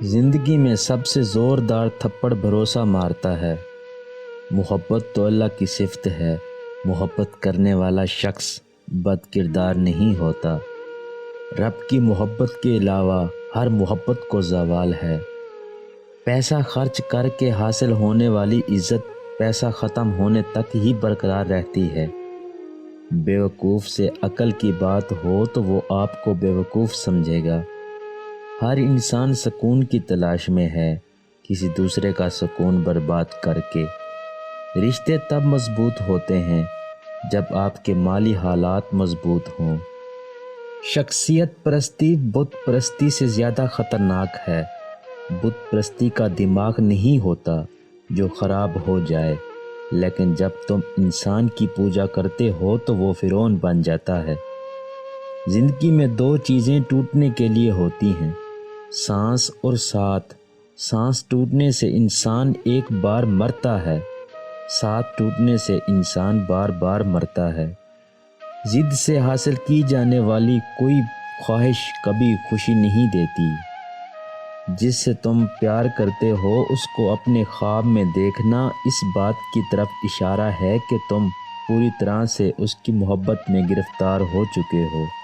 زندگی میں سب سے زوردار تھپڑ بھروسہ مارتا ہے۔ محبت تو اللہ کی صفت ہے، محبت کرنے والا شخص بد کردار نہیں ہوتا۔ رب کی محبت کے علاوہ ہر محبت کو زوال ہے۔ پیسہ خرچ کر کے حاصل ہونے والی عزت پیسہ ختم ہونے تک ہی برقرار رہتی ہے۔ بیوقوف سے عقل کی بات ہو تو وہ آپ کو بیوقوف سمجھے گا۔ ہر انسان سکون کی تلاش میں ہے، کسی دوسرے کا سکون برباد کر کے۔ رشتے تب مضبوط ہوتے ہیں جب آپ کے مالی حالات مضبوط ہوں۔ شخصیت پرستی بت پرستی سے زیادہ خطرناک ہے۔ بت پرستی کا دماغ نہیں ہوتا جو خراب ہو جائے، لیکن جب تم انسان کی پوجا کرتے ہو تو وہ فرعون بن جاتا ہے۔ زندگی میں دو چیزیں ٹوٹنے کے لیے ہوتی ہیں، سانس اور ساتھ۔ سانس ٹوٹنے سے انسان ایک بار مرتا ہے، ساتھ ٹوٹنے سے انسان بار بار مرتا ہے۔ ضد سے حاصل کی جانے والی کوئی خواہش کبھی خوشی نہیں دیتی۔ جس سے تم پیار کرتے ہو اس کو اپنے خواب میں دیکھنا اس بات کی طرف اشارہ ہے کہ تم پوری طرح سے اس کی محبت میں گرفتار ہو چکے ہو۔